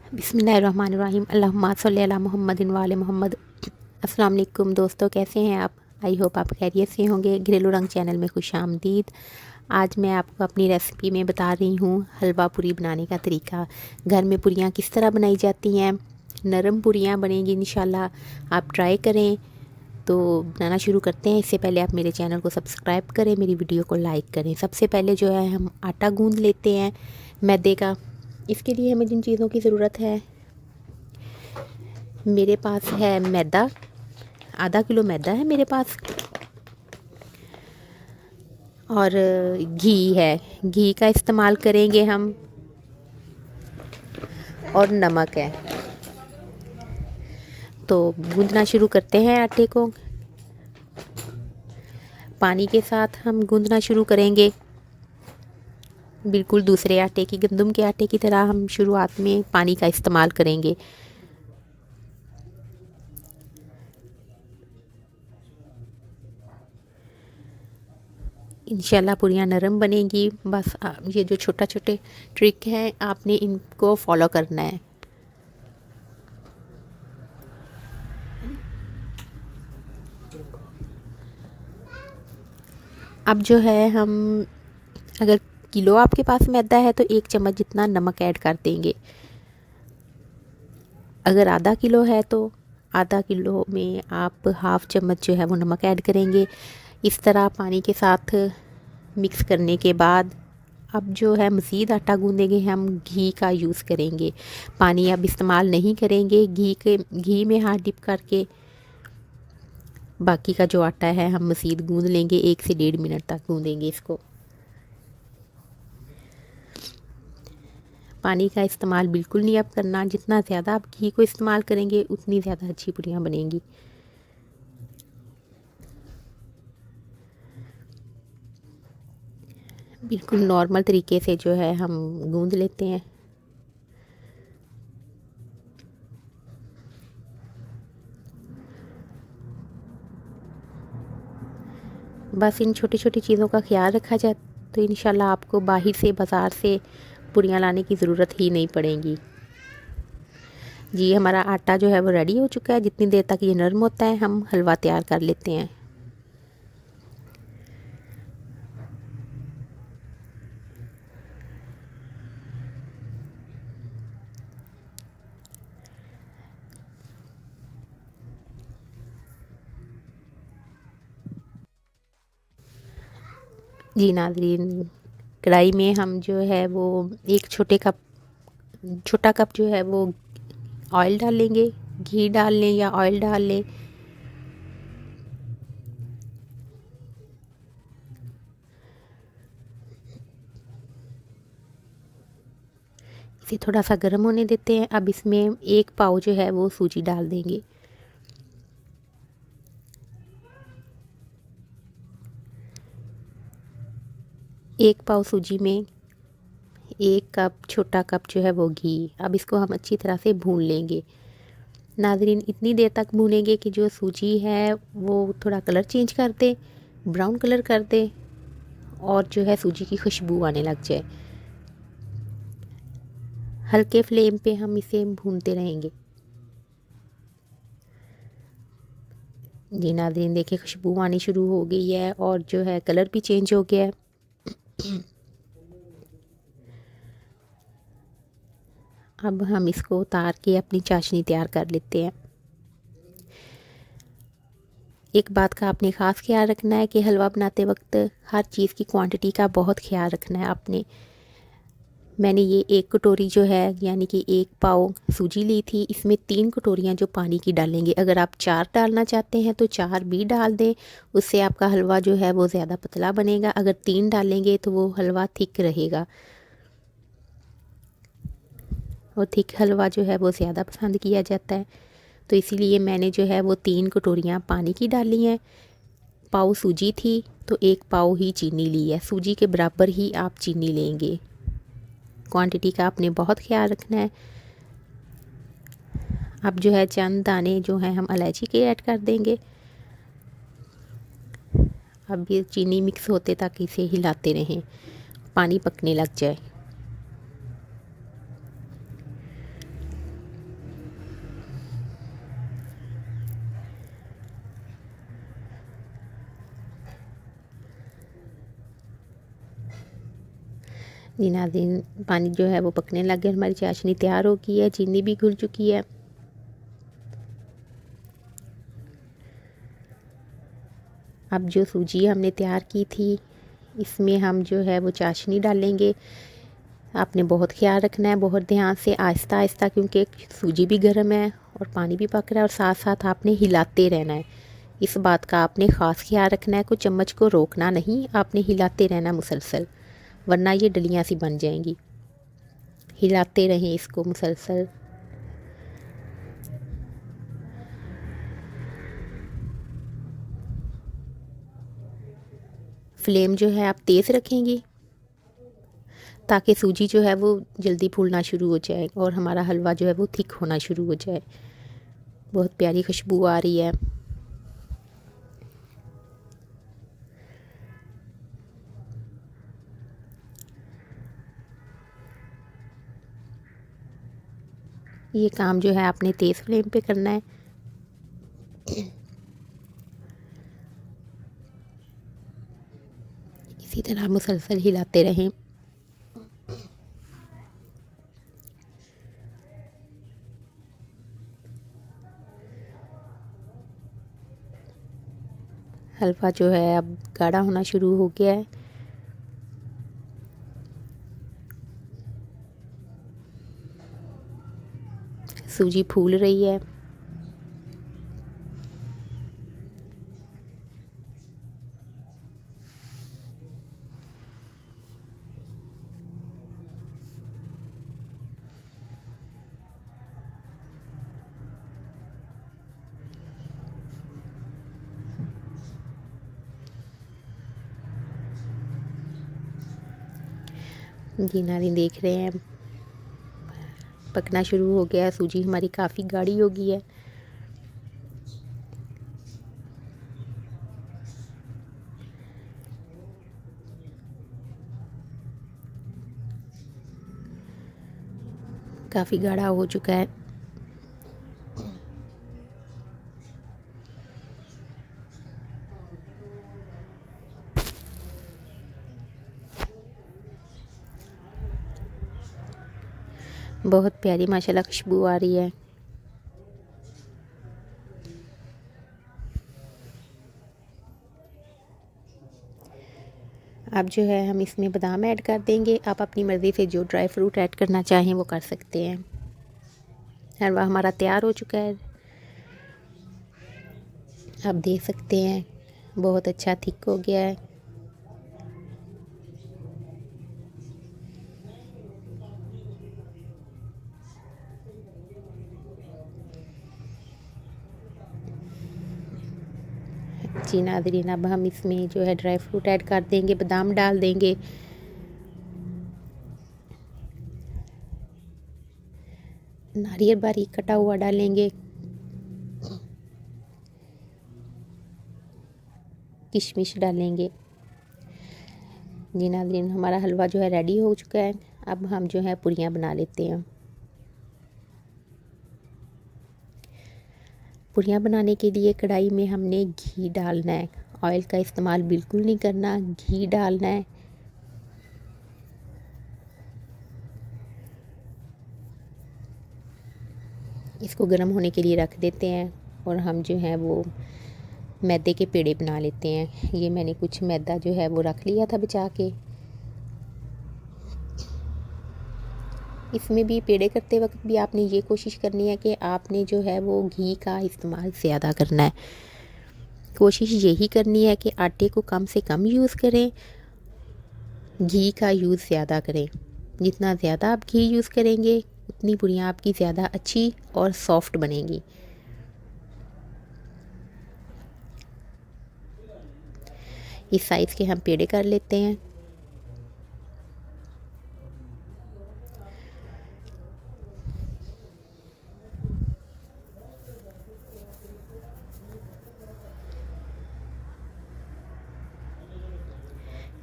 बिस्मिल्लाहिर्रहमानिर्रहीम अल्लाहुम्मा सल्ली अला मुहम्मदिन व आले मोहम्मद। अस्सलाम वालेकुम दोस्तों, कैसे हैं आप? आई होप आप खैरियत से होंगे। घरेलू रंग चैनल में खुशामदीद। आज मैं आपको अपनी रेसिपी में बता रही हूँ हलवा पूरी बनाने का तरीका। घर में पूरियाँ किस तरह बनाई जाती हैं, नरम पूरियाँ बनेंगी इंशाल्लाह। आप ट्राई करें। तो बनाना शुरू करते हैं। इससे पहले आप मेरे चैनल को सब्सक्राइब करें, मेरी वीडियो को लाइक करें। सबसे पहले जो है हम आटा गूंद लेते हैं मैदे का। इसके लिए हमें जिन चीज़ों की ज़रूरत है, मेरे पास है मैदा, आधा किलो मैदा है मेरे पास, और घी है, घी का इस्तेमाल करेंगे हम, और नमक है। तो गूंदना शुरू करते हैं आटे को। पानी के साथ हम गूंदना शुरू करेंगे, बिल्कुल दूसरे आटे की, गंदम के आटे की तरह हम शुरुआत में पानी का इस्तेमाल करेंगे। इंशाल्लाह पूरियाँ नरम बनेंगी। बस ये जो छोटा छोटे ट्रिक हैं, आपने इनको फॉलो करना है। अब जो है हम, अगर किलो आपके पास मैदा है तो 1 चम्मच जितना नमक ऐड कर देंगे। अगर आधा किलो है तो आधा किलो में आप हाफ़ चम्मच जो है वो नमक ऐड करेंगे। इस तरह पानी के साथ मिक्स करने के बाद अब जो है मज़ीद आटा गूँधेंगे, हम घी का यूज़ करेंगे। पानी अब इस्तेमाल नहीं करेंगे। घी में हाथ डिप करके बाकी का जो आटा है हम मज़ीद गूँध लेंगे। 1 से 1.5 मिनट तक गूँधेंगे इसको। पानी का इस्तेमाल बिल्कुल नहीं अब करना। जितना ज़्यादा आप घी को इस्तेमाल करेंगे उतनी ज़्यादा अच्छी पूरियाँ बनेंगी। बिल्कुल नॉर्मल तरीके से जो है हम गूँध लेते हैं। बस इन छोटी छोटी चीज़ों का ख्याल रखा जाए तो इंशाल्लाह आपको बाहर से, बाज़ार से पूरियाँ लाने की ज़रूरत ही नहीं पड़ेगी। जी, हमारा आटा जो है वो रेडी हो चुका है। जितनी देर तक ये नरम होता है हम हलवा तैयार कर लेते हैं। जी नाज़रीन, कढ़ाई में हम जो है वो एक छोटा कप जो है वो ऑयल डाल लेंगे। घी डाल लें या ऑयल डाल लें। इसे थोड़ा सा गर्म होने देते हैं। अब इसमें 1 पाव जो है वो सूजी डाल देंगे। एक पाव सूजी में 1 कप, छोटा कप जो है वो घी। अब इसको हम अच्छी तरह से भून लेंगे। नाज़रीन, इतनी देर तक भूनेंगे कि जो सूजी है वो थोड़ा कलर चेंज कर दे, ब्राउन कलर कर दे, और जो है सूजी की खुशबू आने लग जाए। हल्के फ्लेम पे हम इसे भूनते रहेंगे। जी नाज़रीन, देखिए खुशबू आनी शुरू हो गई है और जो है कलर भी चेंज हो गया है। अब हम इसको उतार के अपनी चाशनी तैयार कर लेते हैं। एक बात का आपने ख़ास ख्याल रखना है कि हलवा बनाते वक्त हर चीज़ की क्वांटिटी का बहुत ख्याल रखना है आपने। मैंने ये 1 कटोरी जो है, यानी कि 1 पाव सूजी ली थी, इसमें 3 कटोरियाँ जो पानी की डालेंगे। अगर आप 4 डालना चाहते हैं तो 4 भी डाल दें, उससे आपका हलवा जो है वो ज़्यादा पतला बनेगा। अगर 3 डालेंगे तो वो हलवा थिक रहेगा, और थिक हलवा जो है वो ज़्यादा पसंद किया जाता है। तो इसीलिए मैंने जो है वो 3 कटोरियाँ पानी की डाली हैं। पाव सूजी थी तो 1 पाव ही चीनी ली है। सूजी के बराबर ही आप चीनी लेंगे। क्वांटिटी का आपने बहुत ख्याल रखना है। अब जो है चंद दाने जो हैं हम इलायची के ऐड कर देंगे। अब ये चीनी मिक्स होते तक इसे हिलाते रहें, पानी पकने लग जाए। जी नाज़रीन, पानी जो है वो पकने लग गया, हमारी चाशनी तैयार हो गई है, चीनी भी घुल चुकी है। अब जो सूजी हमने तैयार की थी इसमें हम जो है वो चाशनी डालेंगे। आपने बहुत ख्याल रखना है, बहुत ध्यान से, आहिस्ता आहिस्ता, क्योंकि सूजी भी गर्म है और पानी भी पक रहा है, और साथ साथ आपने हिलाते रहना है। इस बात का आपने ख़ास ख्याल रखना है, कुछ चम्मच को रोकना नहीं, आपने हिलाते रहना मुसलसल, वरना ये डलियाँ सी बन जाएंगी। हिलाते रहें इसको मुसलसल। फ्लेम जो है आप तेज़ रखेंगी ताकि सूजी जो है वो जल्दी फूलना शुरू हो जाए और हमारा हलवा जो है वो थिक होना शुरू हो जाए। बहुत प्यारी खुशबू आ रही है। ये काम जो है आपने तेज़ फ्लेम पे करना है। इसी तरह मुसलसल हिलाते रहें। हलवा जो है अब गाढ़ा होना शुरू हो गया है। सूजी फूल रही है। जी नाज़रीन, देख रहे हैं पकना शुरू हो गया है, सूजी हमारी काफ़ी गाढ़ी हो गई है। काफ़ी गाढ़ा हो चुका है। बहुत प्यारी माशाल्लाह खुशबू आ रही है। अब जो है हम इसमें बादाम ऐड कर देंगे। आप अपनी मर्ज़ी से जो ड्राई फ्रूट ऐड करना चाहें वो कर सकते हैं। हलवा हमारा तैयार हो चुका है, आप देख सकते हैं बहुत अच्छा थिक हो गया है। जी नाज़रीन, अब हम इसमें जो है ड्राई फ्रूट ऐड कर देंगे, बादाम डाल देंगे, नारियल बारीक कटा हुआ डालेंगे, किशमिश डालेंगे। जी नाज़रीन, हमारा हलवा जो है रेडी हो चुका है। अब हम जो है पूरियाँ बना लेते हैं। पूरियाँ बनाने के लिए कढ़ाई में हमने घी डालना है। ऑयल का इस्तेमाल बिल्कुल नहीं करना, घी डालना है। इसको गर्म होने के लिए रख देते हैं और हम जो है वो मैदे के पेड़े बना लेते हैं। ये मैंने कुछ मैदा जो है वो रख लिया था बचा के। इसमें भी पेड़े करते वक्त भी आपने ये कोशिश करनी है कि आपने जो है वो घी का इस्तेमाल ज़्यादा करना है। कोशिश यही करनी है कि आटे को कम से कम यूज़ करें, घी का यूज़ ज़्यादा करें। जितना ज़्यादा आप घी यूज़ करेंगे उतनी पूरियाँ आपकी ज़्यादा अच्छी और सॉफ्ट बनेंगी। इस साइज़ के हम पेड़े कर लेते हैं।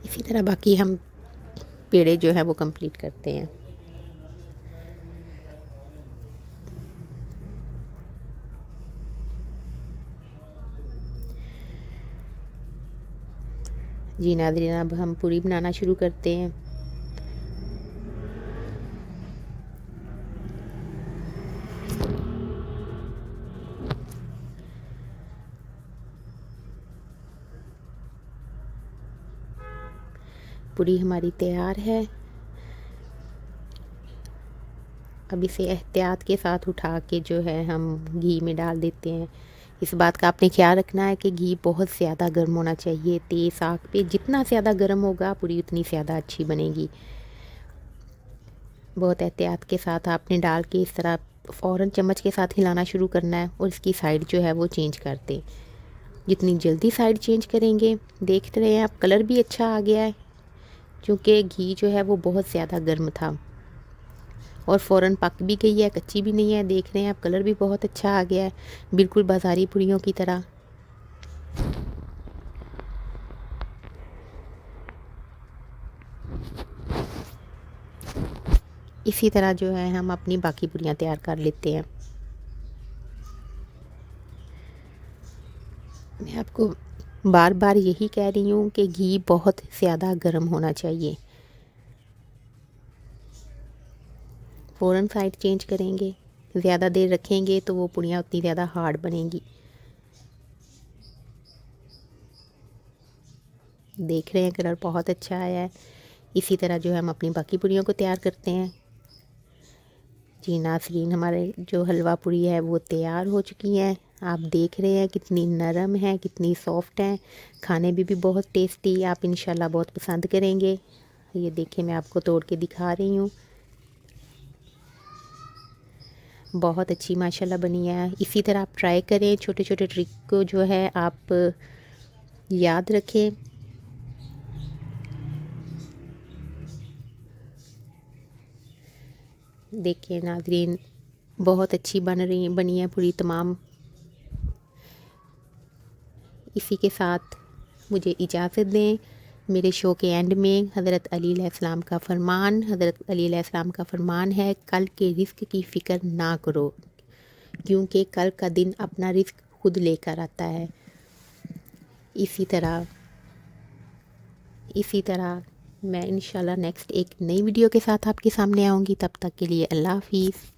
इसी तरह बाकी हम पेड़े जो है वो कंप्लीट करते हैं। जी नाज़रीन, अब हम पूरी बनाना शुरू करते हैं। पूरी हमारी तैयार है। अब इसे एहतियात के साथ उठा के जो है हम घी में डाल देते हैं। इस बात का आपने ख्याल रखना है कि घी बहुत ज़्यादा गर्म होना चाहिए। तेज़ आग पे जितना ज़्यादा गर्म होगा पूरी उतनी ज़्यादा अच्छी बनेगी। बहुत एहतियात के साथ आपने डाल के इस तरह फ़ौरन चम्मच के साथ हिलाना शुरू करना है और इसकी साइड जो है वो चेंज कर दें। जितनी जल्दी साइड चेंज करेंगे, देख रहे हैं आप कलर भी अच्छा आ गया है, क्योंकि घी जो है वो बहुत ज़्यादा गर्म था और फ़ौरन पक भी गई है, कच्ची भी नहीं है। देख रहे हैं आप कलर भी बहुत अच्छा आ गया है, बिल्कुल बाज़ारी पूरियों की तरह। इसी तरह जो है हम अपनी बाकी पूरियां तैयार कर लेते हैं। मैं आपको बार बार यही कह रही हूँ कि घी बहुत ज़्यादा गर्म होना चाहिए। फ़ौरन साइड चेंज करेंगे, ज़्यादा देर रखेंगे तो वो पूड़ियाँ उतनी ज़्यादा हार्ड बनेंगी। देख रहे हैं कलर बहुत अच्छा आया है। इसी तरह जो है हम अपनी बाकी पूड़ियों को तैयार करते हैं। जी नाज़रीन, हमारे जो हलवा पूड़ी है वो तैयार हो चुकी हैं। आप देख रहे हैं कितनी नरम है, कितनी सॉफ्ट है, खाने में भी बहुत टेस्टी। आप इंशाल्लाह बहुत पसंद करेंगे। ये देखिए मैं आपको तोड़ के दिखा रही हूँ, बहुत अच्छी माशाल्लाह बनी है। इसी तरह आप ट्राई करें, छोटे छोटे ट्रिक को जो है आप याद रखें। देखिए नाज़रीन, बहुत अच्छी बनी है पूरी तमाम। इसी के साथ मुझे इजाज़त दें। मेरे शो के एंड में हज़रत अली अलैहिस्सलाम का फ़रमान है, कल के रिस्क की फ़िक्र ना करो, क्योंकि कल का दिन अपना रिस्क खुद लेकर आता है। इसी तरह मैं इंशाल्लाह नेक्स्ट एक नई वीडियो के साथ आपके सामने आऊँगी। तब तक के लिए अल्लाह हाफ़िज़।